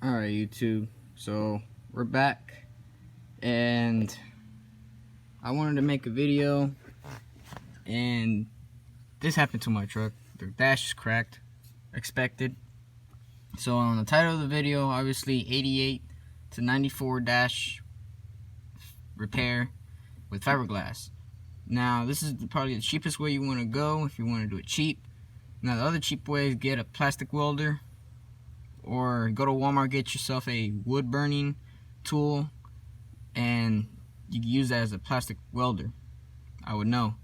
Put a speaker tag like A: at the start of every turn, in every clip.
A: Alright, YouTube, so we're back, and I wanted to make a video, and this happened to my truck. The dash is cracked, expected. So on the title of the video, obviously 88 to 94 dash repair with fiberglass. Now this is probably the cheapest way you want to go if you want to do it cheap. Now the other cheap way is get a plastic welder, or go to Walmart, get yourself a wood burning tool, and you can use that as a plastic welder. I would know.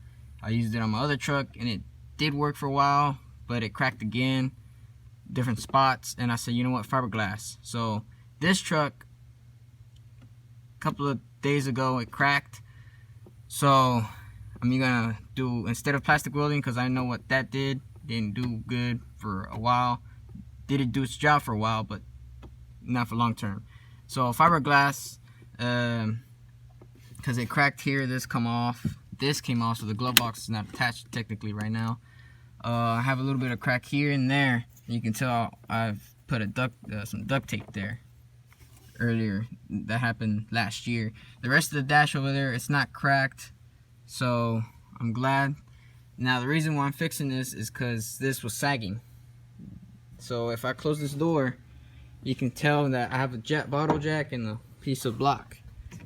A: I used it on my other truck and it did work for a while, but it cracked again, different spots, and I said, you know what, fiberglass. So this truck, a couple of days ago, it cracked. So I'm gonna do, instead of plastic welding, because I know what that didn't do good for a while. Did it do its job for a while, but not for long term. So fiberglass, because it cracked here, this came off, so the glove box is not attached technically right now. I have a little bit of crack here and there. You can tell I've put a some duct tape there earlier. That happened last year. The rest of the dash over there, it's not cracked, so I'm glad. Now the reason why I'm fixing this is because this was sagging. So if I close this door, you can tell that I have a bottle jack and a piece of block.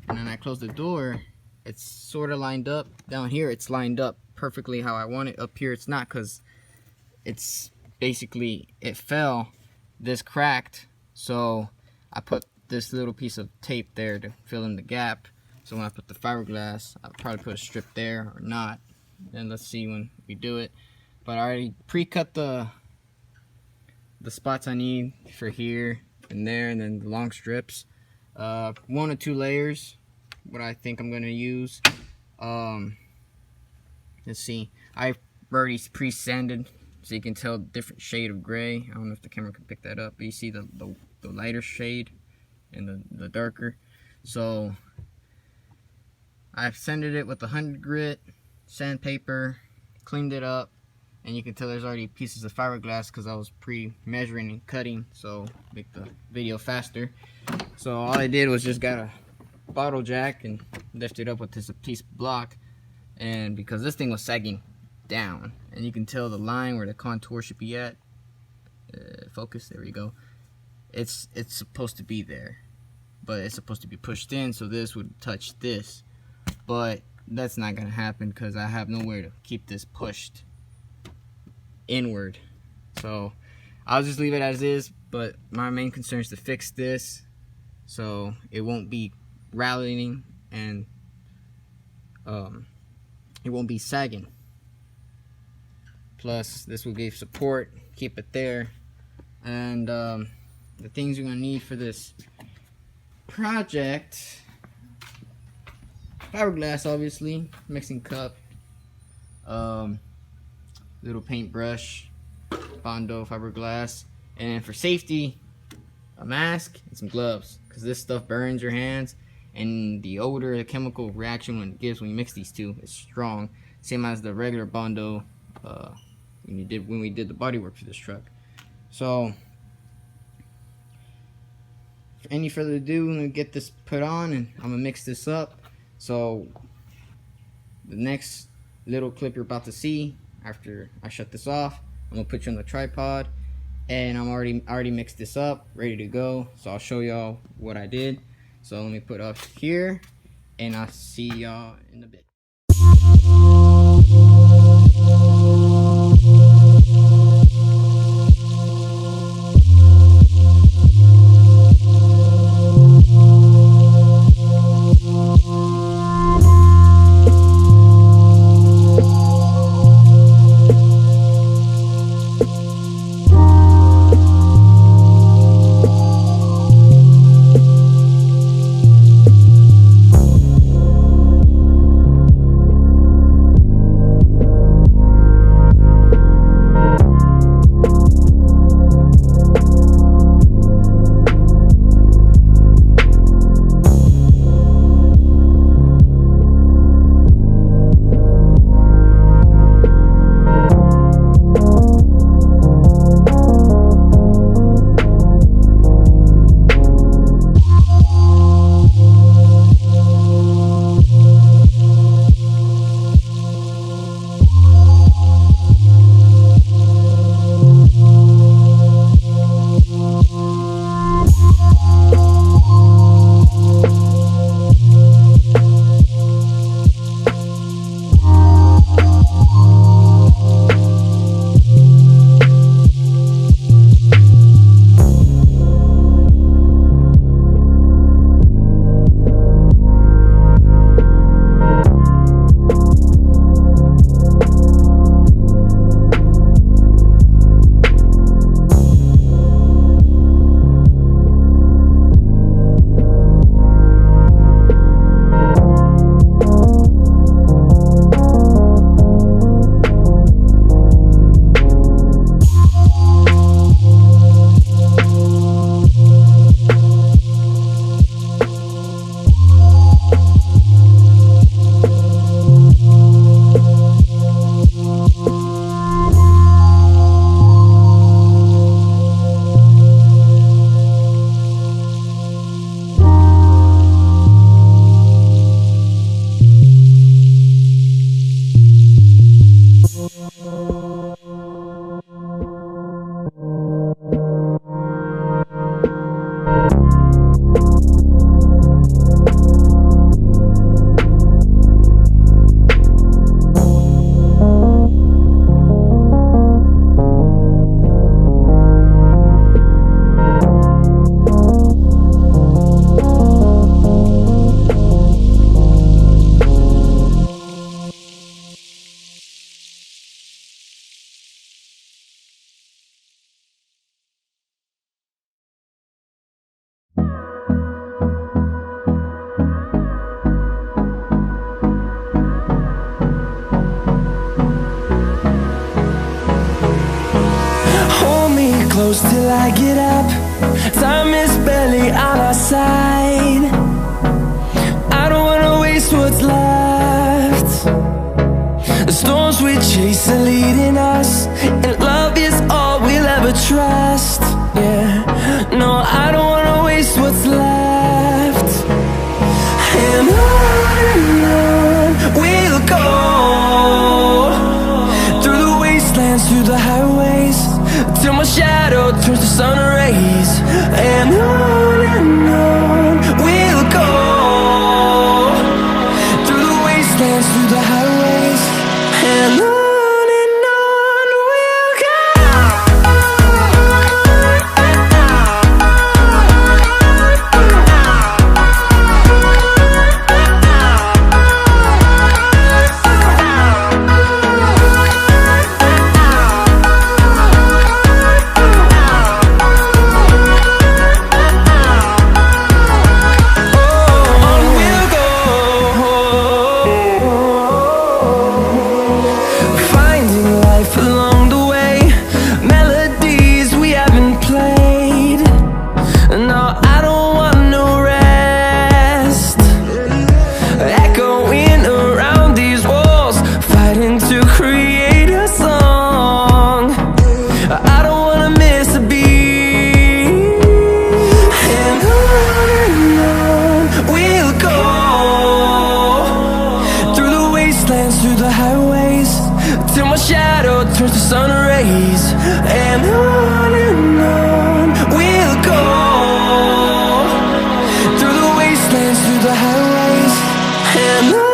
A: And then I close the door, it's sort of lined up. Down here it's lined up perfectly how I want it. Up here it's not, because it's basically, it fell, this cracked. So I put this little piece of tape there to fill in the gap. So when I put the fiberglass, I'll probably put a strip there or not. And let's see when we do it. But I already pre-cut the spots I need for here and there, and then the long strips. 1 or 2 layers, what I think I'm gonna use. Let's see, I've already pre-sanded, so you can tell different shade of gray. I don't know if the camera can pick that up, but you see the lighter shade and the darker. So I've sanded it with 100 grit sandpaper, cleaned it up, and you can tell there's already pieces of fiberglass because I was pre-measuring and cutting, so make the video faster. So all I did was just got a bottle jack and lifted up with this piece of block, and because this thing was sagging down, and you can tell the line where the contour should be at. Focus, there we go. It's supposed to be there, but it's supposed to be pushed in, so this would touch this, but that's not gonna happen because I have nowhere to keep this pushed inward. So I'll just leave it as is, but my main concern is to fix this so it won't be rallying and it won't be sagging. Plus this will give support, keep it there. And the things you're gonna need for this project: fiberglass, obviously, mixing cup, little paintbrush, Bondo fiberglass, and for safety, a mask and some gloves, because this stuff burns your hands, and the odor, the chemical reaction when you mix these two is strong, same as the regular Bondo when we did the bodywork for this truck. So for any further ado, I'm gonna get this put on and I'm gonna mix this up. So the next little clip you're about to see, after I shut this off, I'm gonna put you on the tripod, and I already mixed this up, ready to go. So I'll show y'all what I did. So let me put up here, and I'll see y'all in a bit.
B: close till I get up. Time is barely on our side. I don't wanna waste what's left. The storms we chase are leading us, and love is all we'll ever trust. Yeah, no, I don't wanna waste what's left. And on we'll go, through the wastelands, through the highways, till my shadow turns to sun rays. And on we'll go, through the wastelands, through the highways, and on. Through the highways, till my shadow turns to sun rays. And on we'll go, through the wastelands, through the highways, and on.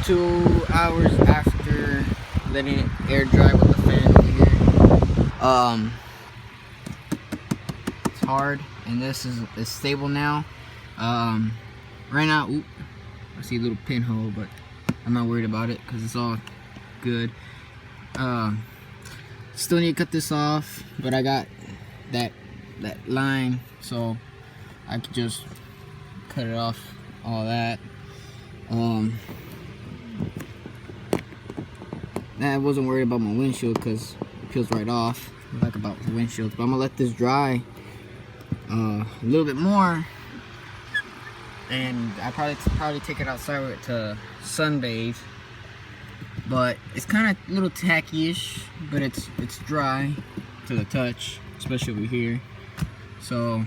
A: 2 hours after letting it air dry with the fan over here. It's hard, and this is stable now. Right now, oop, I see a little pinhole, but I'm not worried about it because it's all good. Still need to cut this off, but I got that line, so I could just cut it off, all that. I wasn't worried about my windshield because it peels right off, like about the windshield. But I'm gonna let this dry a little bit more, and I probably take it outside to sunbathe. But it's kind of a little tacky-ish, but it's dry to the touch, especially over here. So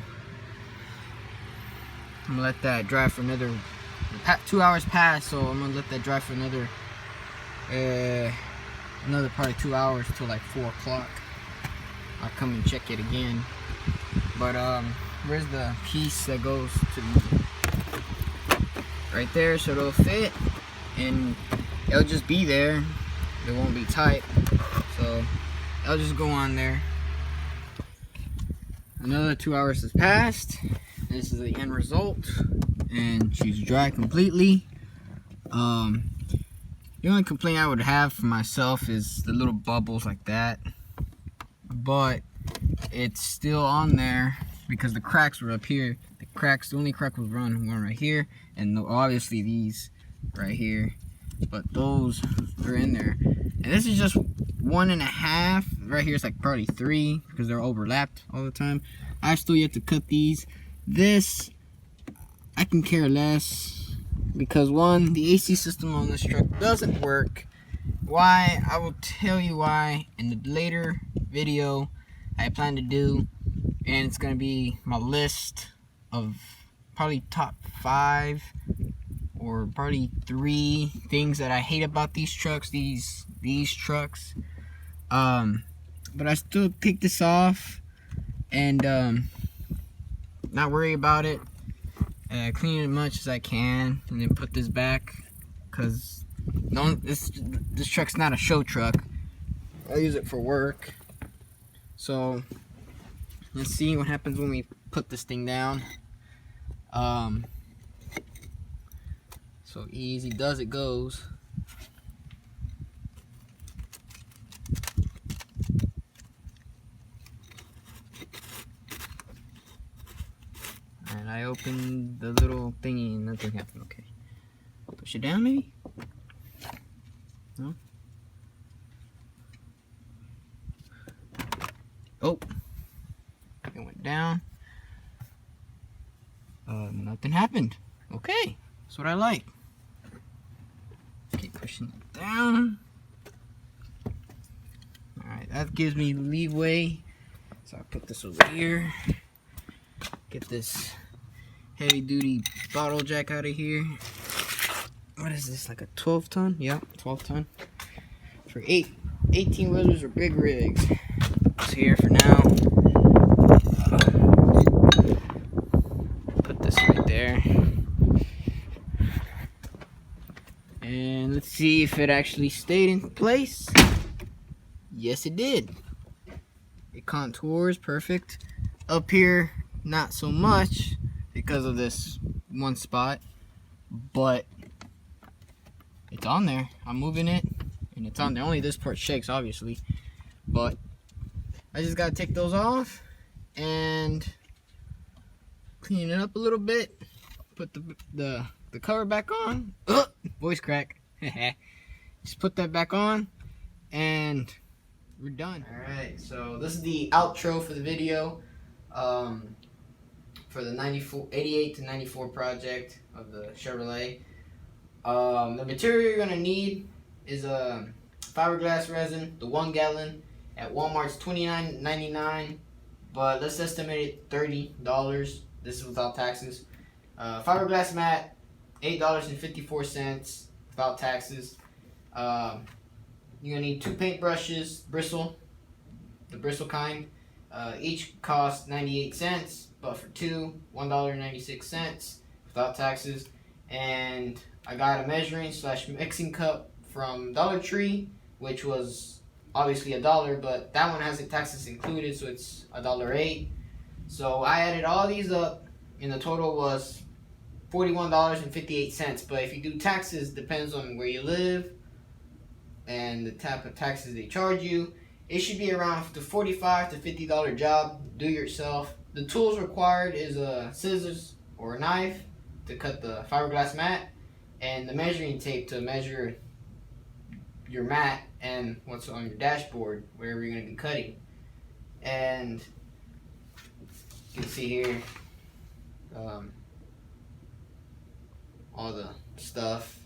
A: I'm gonna let that dry for another 2 hours passed, so I'm gonna let that dry for another probably 2 hours till like 4 o'clock. I'll come and check it again. But where's the piece that goes to right there, so it'll fit and it'll just be there. It won't be tight, so it'll just go on there. Another 2 hours has passed. This is the end result, and she's dry completely. The only complaint I would have for myself is the little bubbles like that, but it's still on there because the cracks were up here. The only crack was one right here, and obviously these right here, but those are in there. And this is just 1.5. Right here it's like probably 3 because they're overlapped all the time. I still yet to cut these. This I can care less because one, the AC system on this truck doesn't work. Why? I will tell you why in the later video I plan to do, and it's gonna be my list of probably top 5 or probably 3 things that I hate about these trucks, these trucks. But I still take this off and not worry about it. Clean it as much as I can, and then put this back, cause this truck's not a show truck. I use it for work. So let's see what happens when we put this thing down. So easy does it goes. And I opened the little thingy and nothing happened. Okay. Push it down maybe? No? Oh. It went down. Nothing happened. Okay. That's what I like. Keep pushing it down. Alright, that gives me leeway. So I put this over here. Get this heavy duty bottle jack out of here. What is this, like a 12 ton? Yeah, 12 ton. For 18 wheelers or big rigs. It's here for now. Put this right there. And let's see if it actually stayed in place. Yes, it did. It contours perfect. Up here, not so much because of this one spot, but it's on there. I'm moving it and it's on there. Only this part shakes, obviously, but I just gotta take those off and clean it up a little bit. Put the cover back on. Voice crack. Just put that back on and we're done. Alright, so this is the outro for the video. For the 88 to 94 project of the Chevrolet. The material you're going to need is a fiberglass resin, the 1 gallon at Walmart's $29.99, but let's estimate it $30. This is without taxes. Fiberglass mat, $8.54 without taxes. You're going to need 2 paintbrushes, the bristle kind. Each cost 98 cents, but for 2, $1.96 without taxes. And I got a measuring / mixing cup from Dollar Tree, which was obviously $1, but that one has the taxes included, so it's $1.08. So I added all these up, and the total was $41.58. But if you do taxes, depends on where you live and the type of taxes they charge you. It should be around the $45 to $50 job. Do yourself. The tools required is a scissors or a knife to cut the fiberglass mat, and the measuring tape to measure your mat and what's on your dashboard, wherever you're going to be cutting. And you can see here all the stuff.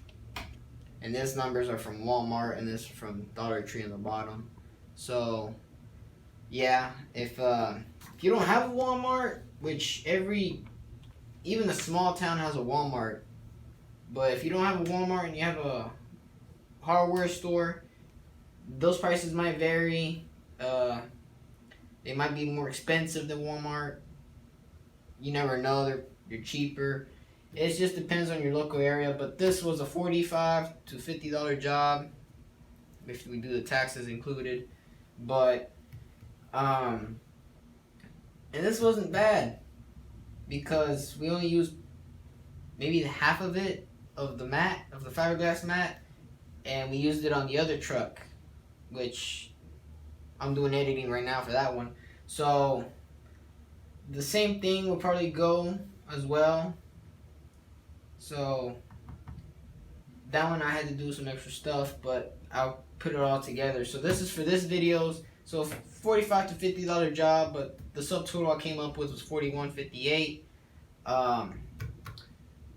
A: And these numbers are from Walmart, and this is from Dollar Tree on the bottom. So yeah, if you don't have a Walmart, which even a small town has a Walmart, but if you don't have a Walmart and you have a hardware store, those prices might vary. They might be more expensive than Walmart. You never know, they're cheaper. It just depends on your local area, but this was a $45 to $50 job if we do the taxes included. But and this wasn't bad because we only used maybe half of it of the fiberglass mat, and we used it on the other truck, which I'm doing editing right now for that one. So the same thing will probably go as well. So that one I had to do some extra stuff, but I'll put it all together. So this is for this videos. So $45 to $50 job, but the subtotal I came up with was $41.58.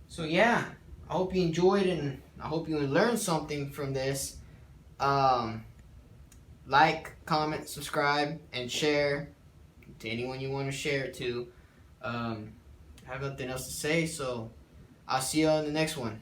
A: So yeah, I hope you enjoyed, and I hope you learned something from this. Like, comment, subscribe, and share to anyone you want to share it to. I have nothing else to say, so I'll see you on the next one.